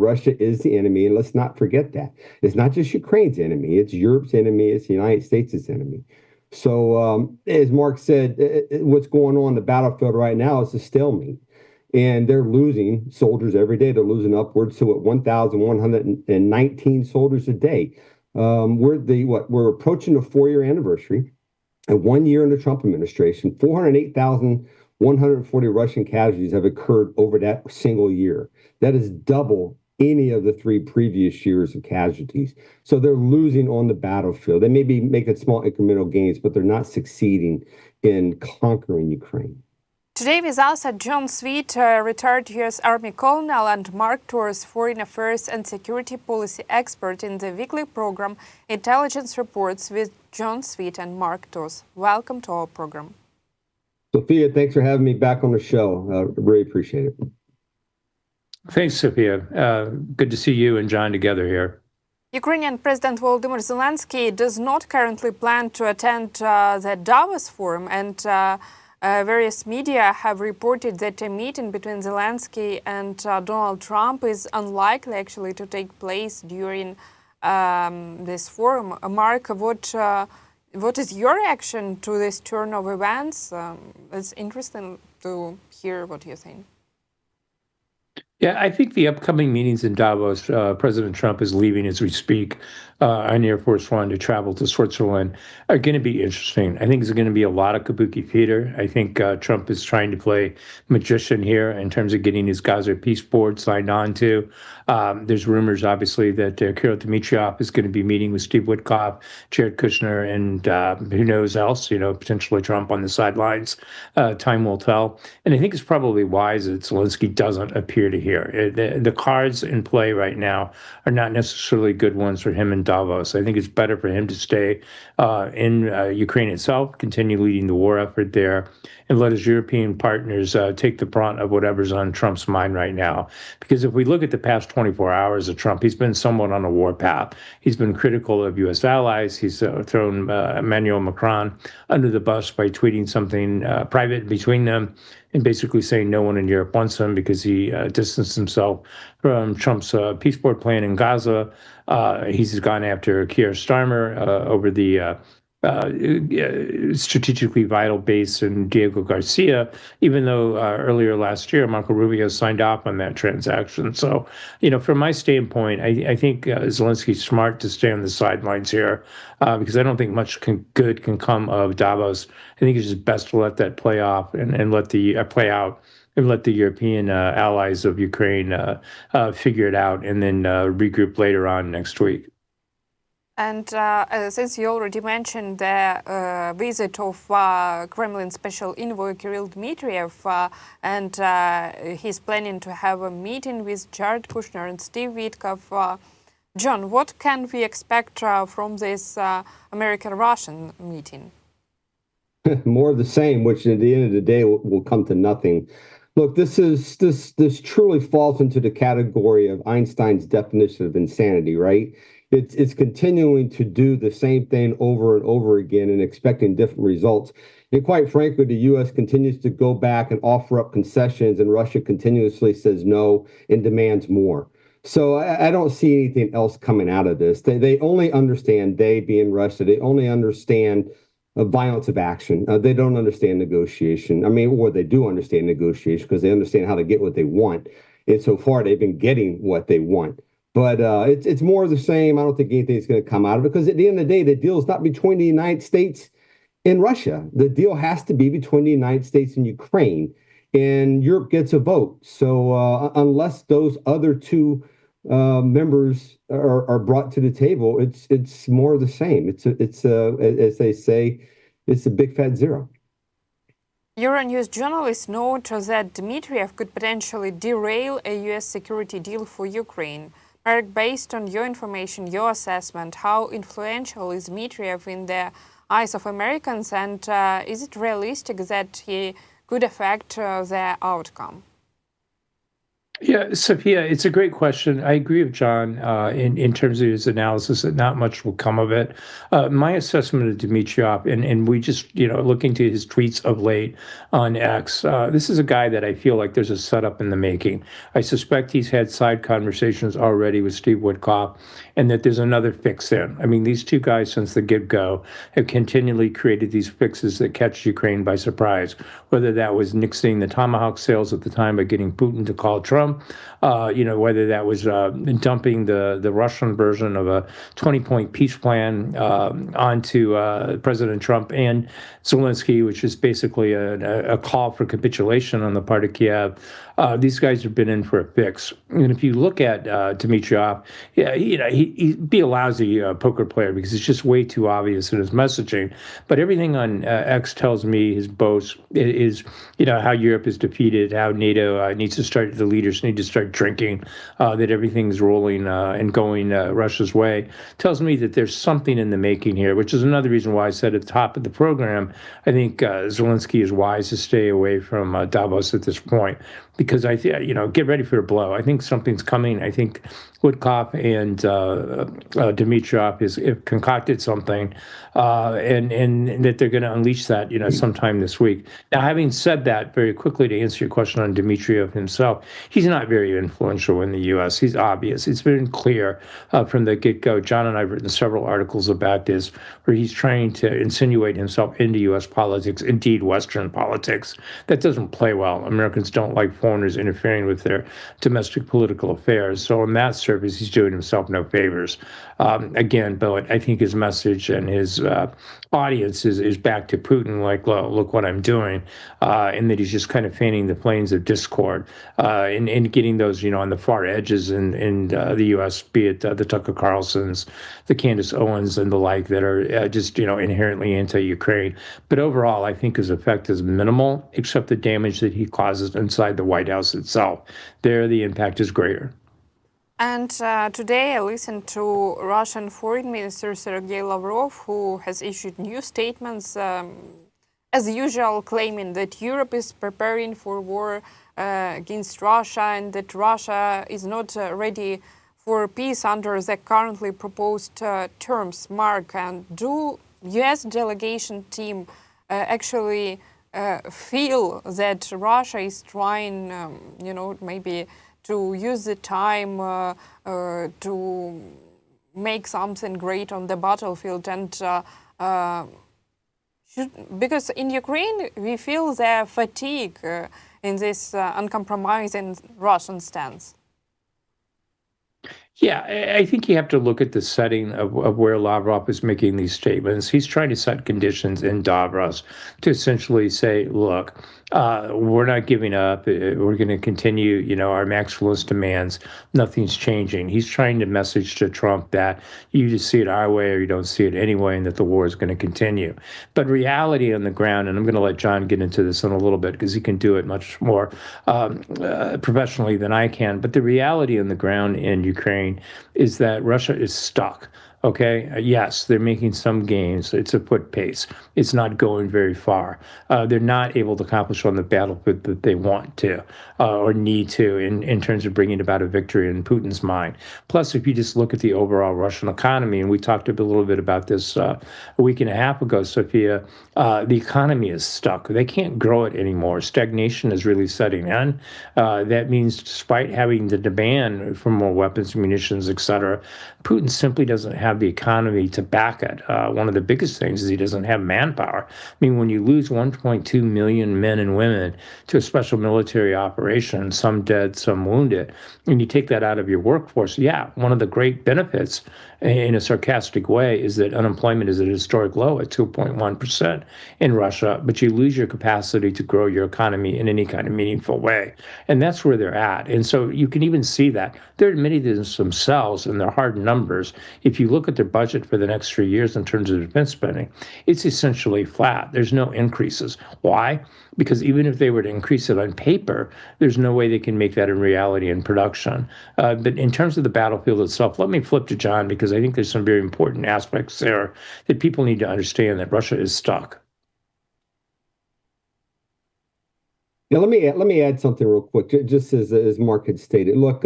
Russia is the enemy, and let's not forget that. It's not just Ukraine's enemy, it's Europe's enemy, it's the United States' enemy. So, as Mark said, what's going on the battlefield right now is a stalemate. And they're losing soldiers every day. They're losing upwards to 1,119 soldiers a day. We're approaching the 4-year anniversary. And 1 year in the Trump administration, 408,140 Russian casualties have occurred over that single year. That is double any of the 3 previous years of casualties. So they're losing on the battlefield. They may be making small incremental gains, but they're not succeeding in conquering Ukraine. Today with us are John Sweet, retired U.S. Army colonel, and Mark Toth, foreign affairs and security policy expert in the weekly program Intelligence Reports with John Sweet and Mark Toth. Welcome to our program. Sophia, thanks for having me back on the show. Really appreciate it. Thanks, Sophia. Good to see you and John together here. Ukrainian President Volodymyr Zelensky does not currently plan to attend the Davos forum, and various media have reported that a meeting between Zelensky and Donald Trump is unlikely actually to take place during this forum. Mark, what is your reaction to this turn of events? It's interesting to hear what you think. Yeah, I think the upcoming meetings in Davos, President Trump is leaving as we speak on Air Force One to travel to Switzerland, are going to be interesting. I think there's going to be a lot of kabuki theater. I think Trump is trying to play magician here in terms of getting his Gaza peace board signed on to. There's rumors, obviously, that Kirill Dmitriev is going to be meeting with Steve Witkoff, Jared Kushner, and who knows else, potentially Trump on the sidelines. Time will tell. And I think it's probably wise that Zelensky doesn't appear to hear. The cards in play right now are not necessarily good ones for him in Davos. I think it's better for him to stay in Ukraine itself, continue leading the war effort there, and let his European partners take the brunt of whatever's on Trump's mind right now. Because if we look at the past 24 hours of Trump, he's been somewhat on a war path. He's been critical of U.S. allies. He's thrown Emmanuel Macron under the bus by tweeting something private between them and basically saying no one in Europe wants him because he distanced himself from Trump's peace board plan in Gaza. He's gone after Keir Starmer over the strategically vital base in Diego Garcia, even though earlier last year, Marco Rubio signed off on that transaction. So, from my standpoint, I think Zelensky's smart to stay on the sidelines here because I don't think much good can come of Davos. I think it's just best to let that play off and let the play out and let the European allies of Ukraine figure it out and then regroup later on next week. And since you already mentioned the visit of Kremlin special envoy Kirill Dmitriev, and he's planning to have a meeting with Jared Kushner and Steve Witkoff, John, what can we expect from this American-Russian meeting? More of the same, which at the end of the day will come to nothing. Look, this truly falls into the category of Einstein's definition of insanity, right? It's continuing to do the same thing over and over again and expecting different results. And quite frankly, the U.S. continues to go back and offer up concessions, and Russia continuously says no and demands more. So I don't see anything else coming out of this. They only understand, they being Russia, they only understand violence of action. They don't understand negotiation. Or they do understand negotiation because they understand how to get what they want. And so far, they've been getting what they want. But it's more of the same. I don't think anything's going to come out of it because at the end of the day, the deal is not between the United States and Russia. The deal has to be between the United States and Ukraine, and Europe gets a vote. So unless those other two members are brought to the table, it's more of the same. It's as they say, it's a big fat zero. Euronews journalists note that Dmitriev could potentially derail a U.S. security deal for Ukraine. Mark, based on your information, your assessment, how influential is Dmitriev in the eyes of Americans, and is it realistic that he could affect the outcome? Yeah, Sophia, it's a great question. I agree with John in terms of his analysis that not much will come of it. My assessment of Dmitriev, and we just, looking to his tweets of late on X, this is a guy that I feel like there's a setup in the making. I suspect he's had side conversations already with Steve Witkoff and that there's another fix there. I mean, these two guys since the get-go have continually created these fixes that catch Ukraine by surprise, whether that was nixing the Tomahawk sales at the time by getting Putin to call Trump, whether that was dumping the Russian version of a 20-point peace plan onto President Trump and Zelensky, which is basically a call for capitulation on the part of Kiev. These guys have been in for a fix. And if you look at Dmitriev, yeah, he'd be a lousy poker player because it's just way too obvious in his messaging. But everything on X tells me his boast is, how Europe is defeated, how NATO needs to start, the leaders need to start drinking, that everything's rolling and going Russia's way. Tells me that there's something in the making here, which is another reason why I said at the top of the program, I think Zelensky is wise to stay away from Davos at this point. Because get ready for a blow. I think something's coming. I think Witkoff and Dmitriev have concocted something, and that they're going to unleash that, sometime this week. Now, having said that, very quickly to answer your question on Dmitriev himself, he's not very influential in the U.S. He's obvious. It's been clear from the get-go. John and I have written several articles about this, where he's trying to insinuate himself into U.S. politics, indeed Western politics. That doesn't play well. Americans don't like foreigners interfering with their domestic political affairs. So on that surface, he's doing himself no favors. Again, but I think his message and his audience is back to Putin, like, look what I'm doing, and that he's just kind of fanning the flames of discord and getting those, on the far edges in the U.S., be it the Tucker Carlsons, the Candace Owens, and the like that are just, inherently anti-Ukraine. But overall, I think his effect is minimal, except the damage that he causes inside the White House itself. There, the impact is greater. And today I listened to Russian Foreign Minister Sergei Lavrov, who has issued new statements, as usual, claiming that Europe is preparing for war against Russia and that Russia is not ready for peace under the currently proposed terms. Mark, and do U.S. delegation team actually feel that Russia is trying, maybe to use the time to make something great on the battlefield, and because in Ukraine we feel the fatigue in this uncompromising Russian stance? Yeah, I think you have to look at the setting of where Lavrov is making these statements. He's trying to set conditions in Davos to essentially say, look, we're not giving up. We're going to continue, our maximalist demands. Nothing's changing. He's trying to message to Trump that you just see it our way or you don't see it anyway, and that the war is going to continue. But reality on the ground, and I'm going to let John get into this in a little bit because he can do it much more professionally than I can. But the reality on the ground in Ukraine is that Russia is stuck. Okay, yes, they're making some gains. It's a foot pace. It's not going very far. They're not able to accomplish on the battlefield that they want to or need to in terms of bringing about a victory in Putin's mind. Plus, if you just look at the overall Russian economy, and we talked a little bit about this a week and a half ago, Sophia, the economy is stuck. They can't grow it anymore. Stagnation is really setting in. That means despite having the demand for more weapons, munitions, et cetera, Putin simply doesn't have the economy to back it. One of the biggest things is he doesn't have manpower. I mean, when you lose 1.2 million men and women to a special military operation, some dead, some wounded, and you take that out of your workforce, yeah, one of the great benefits in a sarcastic way is that unemployment is at a historic low at 2.1% in Russia, but you lose your capacity to grow your economy in any kind of meaningful way. And that's where they're at. And so you can even see that. They're admitting this themselves in their hard numbers. If you look at their budget for the next 3 years in terms of defense spending, it's essentially flat. There's no increases. Why? Because even if they were to increase it on paper, there's no way they can make that in reality in production. But in terms of the battlefield itself, let me flip to John, because I think there's some very important aspects there that people need to understand, that Russia is stuck. Yeah, let me add something real quick, just as Mark had stated. Look,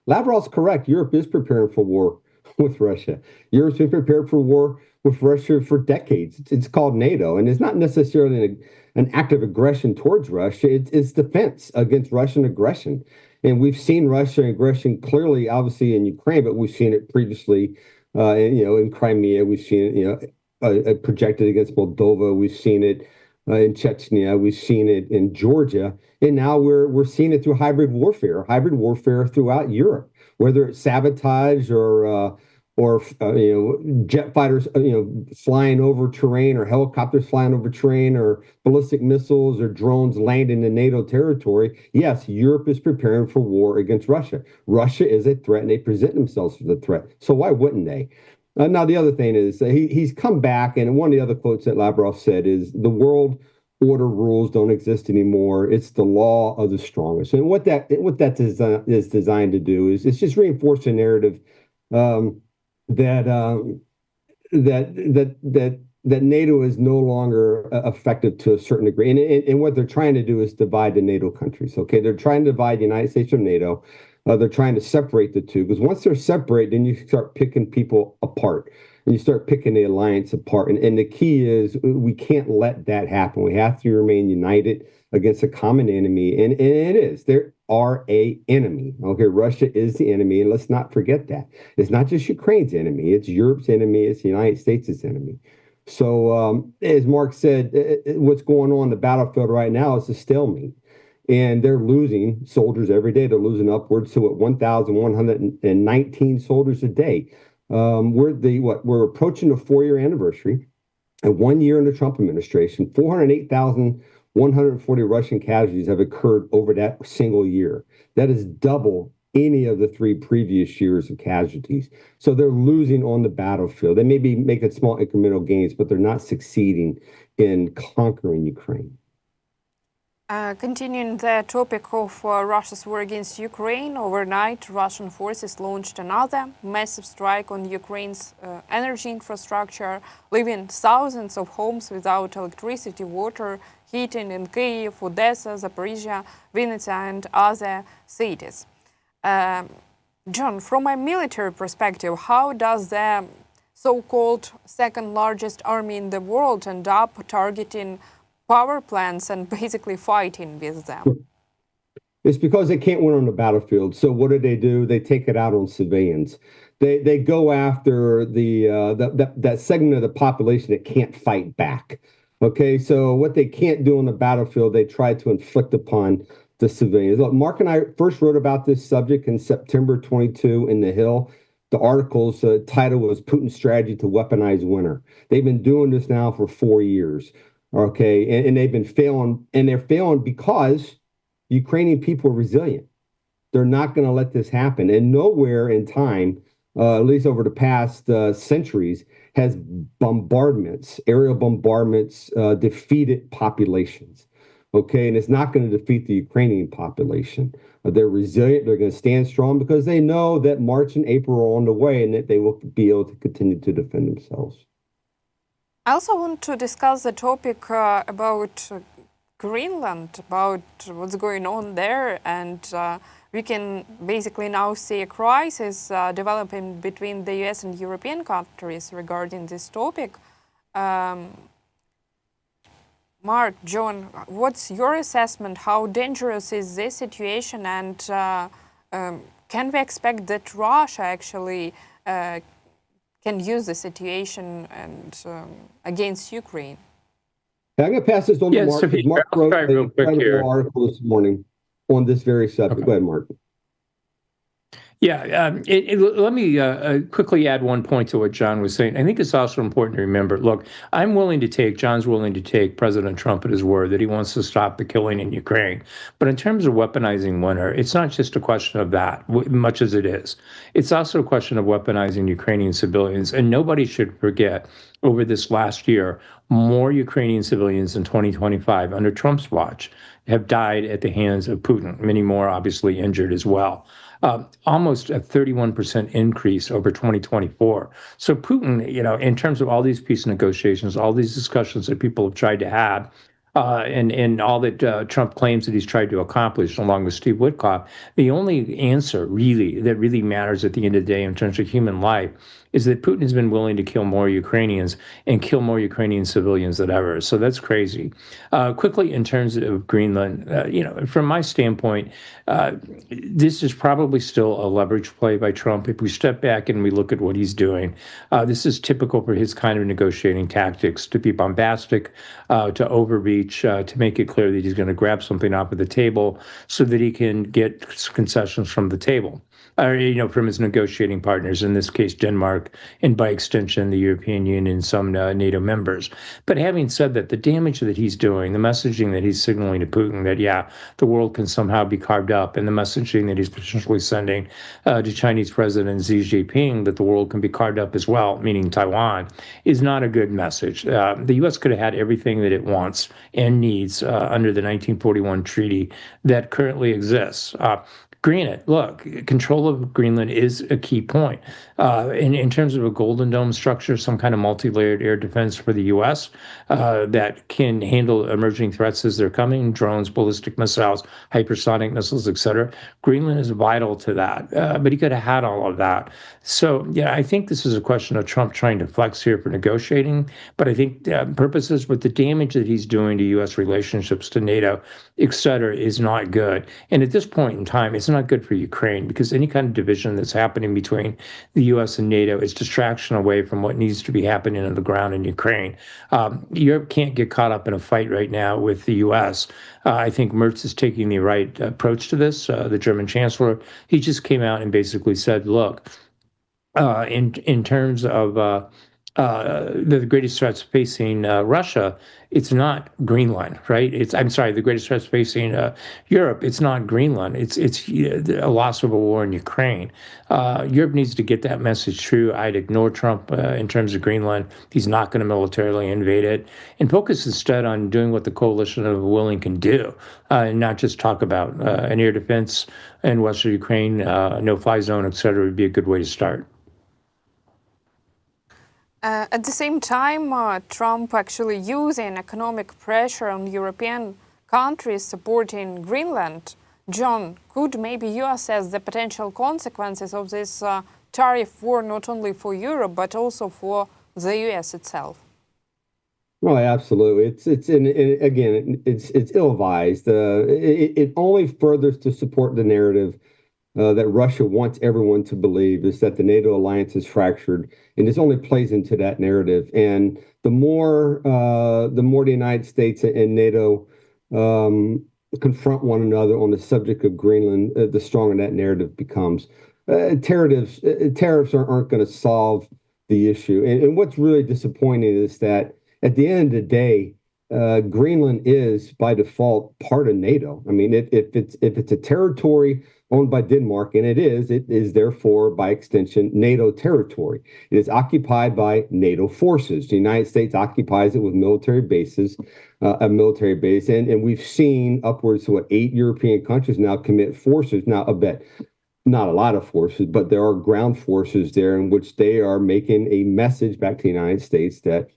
Lavrov's correct. Europe is preparing for war with Russia. Europe's been prepared for war with Russia for decades. It's called NATO, and it's not necessarily an act of aggression towards Russia. It's defense against Russian aggression. And we've seen Russian aggression clearly, obviously, in Ukraine, but we've seen it previously, in Crimea. We've seen it, projected against Moldova. We've seen it in Chechnya. We've seen it in Georgia, and now we're seeing it through hybrid warfare throughout Europe, whether it's sabotage or jet fighters flying over terrain, or helicopters flying over terrain, or ballistic missiles or drones landing in NATO territory. Yes, Europe is preparing for war against Russia. Russia is a threat, and they present themselves as a threat. So why wouldn't they? Now, the other thing is he's come back, and one of the other quotes that Lavrov said is the world order rules don't exist anymore. It's the law of the strongest. And what that is designed to do is it's just reinforce a narrative um, that that NATO is no longer effective to a certain degree. And what they're trying to do is divide the NATO countries. Okay, they're trying to divide the United States from NATO. They're trying to separate the two, because once they're separate, then you start picking people apart, and you start picking the alliance apart. And the key is we can't let that happen. We have to remain united against a common enemy. And it is. There are a enemy. Okay, Russia is the enemy. And let's not forget that. It's not just Ukraine's enemy. It's Europe's enemy. It's the United States' enemy. So, as Mark said, what's going on the battlefield right now is a stalemate. And they're losing soldiers every day. They're losing upwards to 1,119 soldiers a day. We're approaching the 4-year anniversary, and 1 year in the Trump administration. 408,140 Russian casualties have occurred over that single year. That is double any of the 3 previous years of casualties. So they're losing on the battlefield. They may be making small incremental gains, but they're not succeeding in conquering Ukraine. Continuing the topic of Russia's war against Ukraine, overnight Russian forces launched another massive strike on Ukraine's energy infrastructure, leaving thousands of homes without electricity, water, heating in Kyiv, Odessa, Zaporizhia, Vinnytsia, and other cities. John, from a military perspective, how does the so-called second largest army in the world end up targeting power plants and basically fighting with them? It's because they can't win on the battlefield. So what do? They take it out on civilians. They go after that segment of the population that can't fight back. Okay, so what they can't do on the battlefield, they try to inflict upon the civilians. Look, Mark and I first wrote about this subject in September 22 in The Hill. The article's title was Putin's Strategy to Weaponize Winter. They've been doing this now for 4 years. Okay, and they've been failing, and they're failing because Ukrainian people are resilient. They're not going to let this happen. And nowhere in time, at least over the past centuries, has aerial bombardments, defeated populations. Okay, and it's not going to defeat the Ukrainian population. They're resilient. They're going to stand strong because they know that March and April are on the way, and that they will be able to continue to defend themselves. I also want to discuss the topic about Greenland, about what's going on there, and we can basically now see a crisis developing between the US and European countries regarding this topic. Mark, John, what's your assessment? How dangerous is this situation, and can we expect that Russia actually can use the situation and against Ukraine? I'm going to pass this on to Mark. Sophia, Mark wrote an incredible article this morning on this very subject. Okay. Go ahead, Mark. Yeah, let me quickly add one point to what John was saying. I think it's also important to remember, look, John's willing to take President Trump at his word that he wants to stop the killing in Ukraine. But in terms of weaponizing winter, it's not just a question of that, much as it is. It's also a question of weaponizing Ukrainian civilians. And nobody should forget, over this last year, more Ukrainian civilians in 2025 under Trump's watch have died at the hands of Putin, many more obviously injured as well. Almost a 31% increase over 2024. So Putin, in terms of all these peace negotiations, all these discussions that people have tried to have, and all that Trump claims that he's tried to accomplish, along with Steve Witkoff, the only answer that really matters at the end of the day in terms of human life is that Putin has been willing to kill more Ukrainians and kill more Ukrainian civilians than ever. So that's crazy. Quickly, in terms of Greenland, from my standpoint, this is probably still a leverage play by Trump. If we step back and we look at what he's doing, this is typical for his kind of negotiating tactics: to be bombastic, to overreach, to make it clear that he's going to grab something off of the table so that he can get concessions from the table. From his negotiating partners, in this case, Denmark, and by extension, the European Union and some NATO members. But having said that, the damage that he's doing, the messaging that he's signaling to Putin that, the world can somehow be carved up, and the messaging that he's potentially sending to Chinese President Xi Jinping that the world can be carved up as well, meaning Taiwan, is not a good message. The U.S. could have had everything that it wants and needs under the 1941 treaty that currently exists. Granted, look, control of Greenland is a key point. In terms of a Golden Dome structure, some kind of multi-layered air defense for the U.S. That can handle emerging threats as they're coming: drones, ballistic missiles, hypersonic missiles, etc. Greenland is vital to that, but he could have had all of that. So, I think this is a question of Trump trying to flex here for negotiating, but I think purposes with the damage that he's doing to U.S. relationships, to NATO, etc., is not good. And at this point in time, it's not good for Ukraine, because any kind of division that's happening between the U.S. and NATO is distraction away from what needs to be happening on the ground in Ukraine. Europe can't get caught up in a fight right now with the U.S. I think Merz is taking the right approach to this. The German chancellor, he just came out and basically said, look, in terms of the greatest threats facing Russia, it's not Greenland, right? The greatest threats facing Europe, it's not Greenland. It's a loss of a war in Ukraine. Europe needs to get that message through. I'd ignore Trump in terms of Greenland. He's not going to militarily invade it, and focus instead on doing what the coalition of the willing can do, and not just talk about an air defense in Western Ukraine, no-fly zone, etc. would be a good way to start. At the same time, Trump actually using economic pressure on European countries supporting Greenland. John, could maybe you assess the potential consequences of this tariff war not only for Europe but also for the US itself? Well, absolutely. It's ill-advised. It only furthers to support the narrative that Russia wants everyone to believe, is that the NATO alliance is fractured, and this only plays into that narrative. And the more the United States and NATO confront one another on the subject of Greenland, the stronger that narrative becomes. Tariffs aren't going to solve the issue. And what's really disappointing is that at the end of the day, Greenland is by default part of NATO. I mean, if it's a territory owned by Denmark, and it is therefore by extension NATO territory. It is occupied by NATO forces. The United States occupies it with military bases, a military base, and we've seen upwards to 8 European countries now commit forces. Now, I bet not a lot of forces, but there are ground forces there in which they are making a message back to the United States that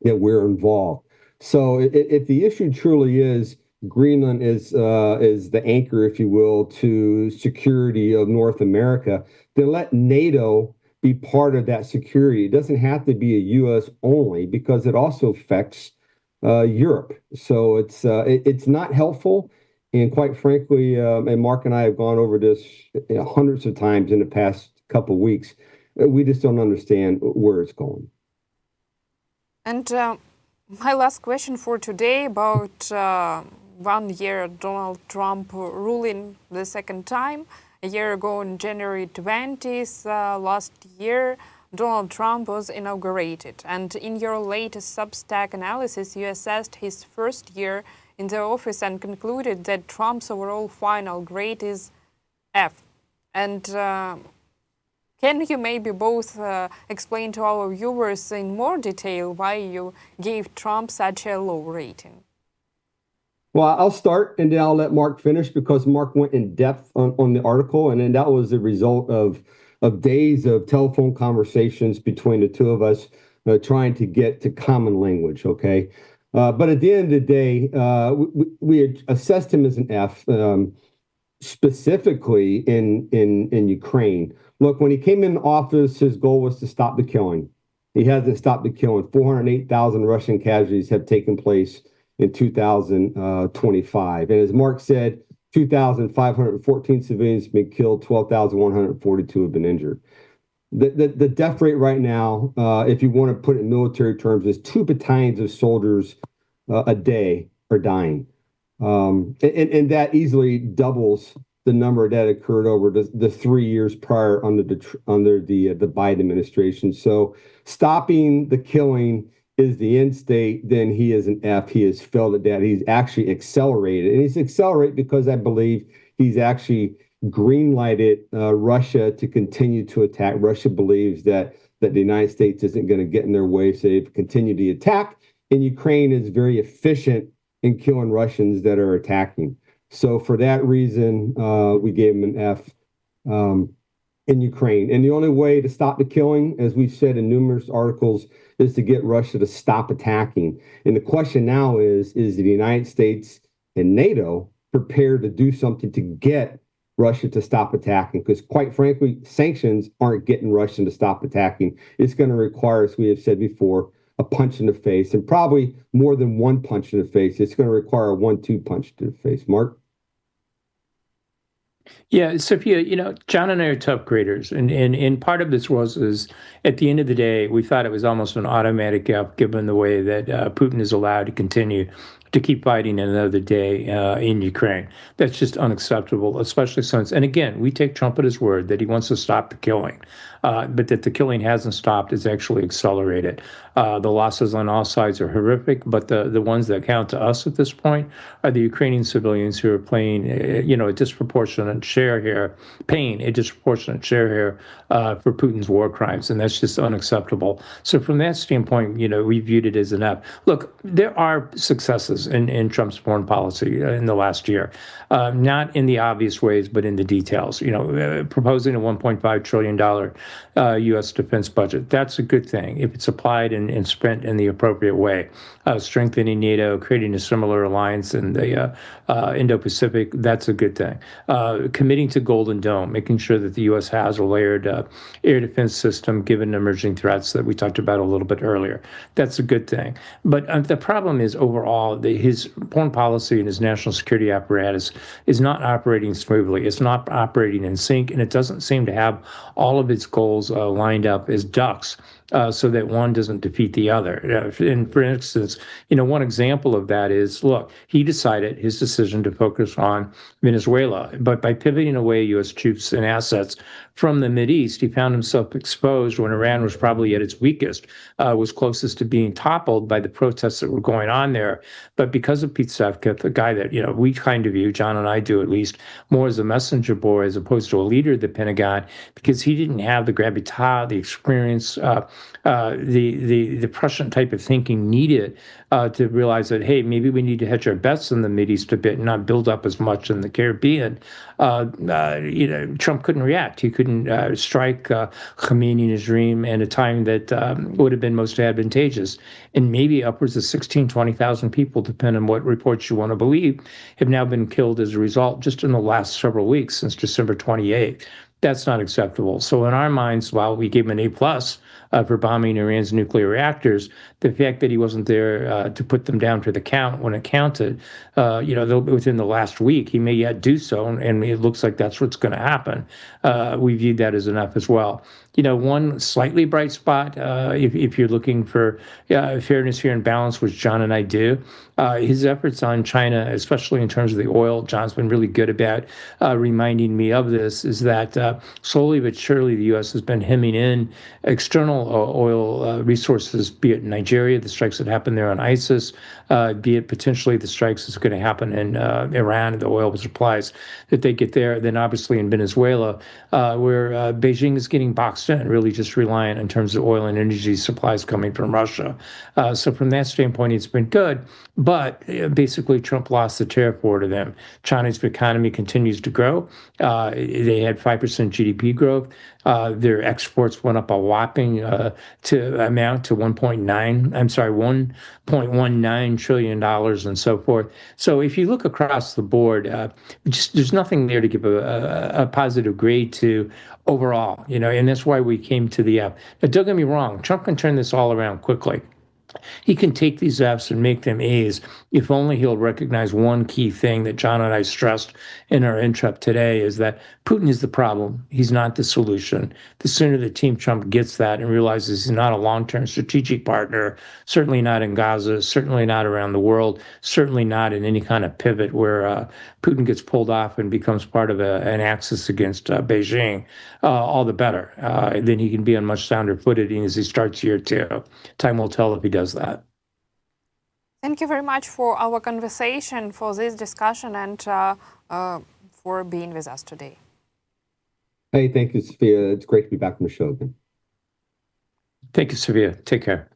we're involved. So if the issue truly is Greenland is the anchor, if you will, to security of North America, then let NATO be part of that security. It doesn't have to be a U.S. only, because it also affects Europe. So it's not helpful. And quite frankly, and Mark and I have gone over this hundreds of times in the past couple of weeks, we just don't understand where it's going. And my last question for today about 1 year Donald Trump ruling the second time. A year ago on January 20th last year, Donald Trump was inaugurated. And in your latest Substack analysis, you assessed his first year in the office and concluded that Trump's overall final grade is F. And can you maybe both explain to our viewers in more detail why you gave Trump such a low rating? Well, I'll start and then I'll let Mark finish, because Mark went in depth on the article, and then that was the result of days of telephone conversations between the two of us trying to get to common language, okay? But at the end of the day, we had assessed him as an F, specifically in Ukraine. Look, when he came in office, his goal was to stop the killing. He hasn't stopped the killing. 408,000 Russian casualties have taken place in 2025. And as Mark said, 2,514 civilians have been killed, 12,142 have been injured. The death rate right now, if you want to put it in military terms, is 2 battalions of soldiers a day are dying. And that easily doubles the number that occurred over the 3 years prior under the Biden administration. So stopping the killing is the end state. Then he is an F. He has failed at that. He's actually accelerated, and he's accelerated because I believe he's actually green-lighted Russia to continue to attack. Russia believes that the United States isn't going to get in their way, so they've continued the attack. And Ukraine is very efficient in killing Russians that are attacking. So for that reason, we gave him an F in Ukraine. And the only way to stop the killing, as we've said in numerous articles, is to get Russia to stop attacking. And the question now is the United States and NATO prepared to do something to get Russia to stop attacking? Because quite frankly, sanctions aren't getting Russia to stop attacking. It's going to require, as we have said before, a punch in the face, and probably more than one punch in the face. It's going to require a 1-2 punch to the face. Mark? Yeah, Sophia, John and I are tough graders, and part of this is at the end of the day, we thought it was almost an automatic F, given the way that Putin is allowed to continue to keep fighting another day in Ukraine. That's just unacceptable, especially since, and again, we take Trump at his word that he wants to stop the killing, but that the killing hasn't stopped, it's actually accelerated. The losses on all sides are horrific, but the ones that count to us at this point are the Ukrainian civilians who are paying a disproportionate share here for Putin's war crimes, and that's just unacceptable. So from that standpoint, we viewed it as an F. Look, there are successes in Trump's foreign policy in the last year, not in the obvious ways, but in the details. Proposing a $1.5 trillion U.S. defense budget, that's a good thing if it's applied and spent in the appropriate way. Strengthening NATO, creating a similar alliance in the Indo-Pacific, that's a good thing. Committing to Golden Dome, making sure that the U.S. has a layered air defense system given emerging threats that we talked about a little bit earlier. That's a good thing. But the problem is overall, his foreign policy and his national security apparatus is not operating smoothly. It's not operating in sync, and it doesn't seem to have all of its goals lined up as ducks. So that one doesn't defeat the other. And for instance, one example of that is, look, he decided his decision to focus on Venezuela, but by pivoting away U.S. troops and assets from the Mideast, he found himself exposed when Iran was probably at its weakest, was closest to being toppled by the protests that were going on there. But because of Pete Sefcoff, the guy that, we kind of view, John and I do at least, more as a messenger boy as opposed to a leader of the Pentagon, because he didn't have the gravitas, the experience, the Prussian type of thinking needed to realize that, hey, maybe we need to hedge our bets in the Mideast a bit and not build up as much in the Caribbean. Trump couldn't react. He couldn't strike Khamenei and his regime at a time that would have been most advantageous. And maybe upwards of 16,000, 20,000 people, depending on what reports you want to believe, have now been killed as a result just in the last several weeks since December 28th. That's not acceptable. So in our minds, while we gave him an A+ for bombing Iran's nuclear reactors, the fact that he wasn't there to put them down to the count when it counted, within the last week, he may yet do so, and it looks like that's what's going to happen. We viewed that as enough as well. One slightly bright spot, if you're looking for fairness here and balance, which John and I do, his efforts on China, especially in terms of the oil, John's been really good about reminding me of this, is that slowly but surely the U.S. has been hemming in external oil resources, be it in Nigeria, the strikes that happened there on ISIS, be it potentially the strikes that's going to happen in Iran, the oil supplies that they get there, then obviously in Venezuela, where Beijing is getting boxed in, really just reliant in terms of oil and energy supplies coming from Russia. So from that standpoint, it's been good. But basically, Trump lost the tariff war to them. China's economy continues to grow. They had 5% 5% GDP growth. Their exports went up a whopping to amount to $1.19 trillion and so forth. So if you look across the board, there's nothing there to give a positive grade to overall, and that's why we came to the F. Now, don't get me wrong, Trump can turn this all around quickly. He can take these Fs and make them As if only he'll recognize one key thing that John and I stressed in our interrupt today is that Putin is the problem. He's not the solution. The sooner that Team Trump gets that and realizes he's not a long-term strategic partner, certainly not in Gaza, certainly not around the world, certainly not in any kind of pivot where Putin gets pulled off and becomes part of an axis against Beijing, all the better. Then he can be on much sounder footing as he starts year two. Time will tell if he does that. Thank you very much for our conversation, for this discussion, and for being with us today. Hey, thank you, Sophia. It's great to be back on the show again. Thank you, Sofia. Take care.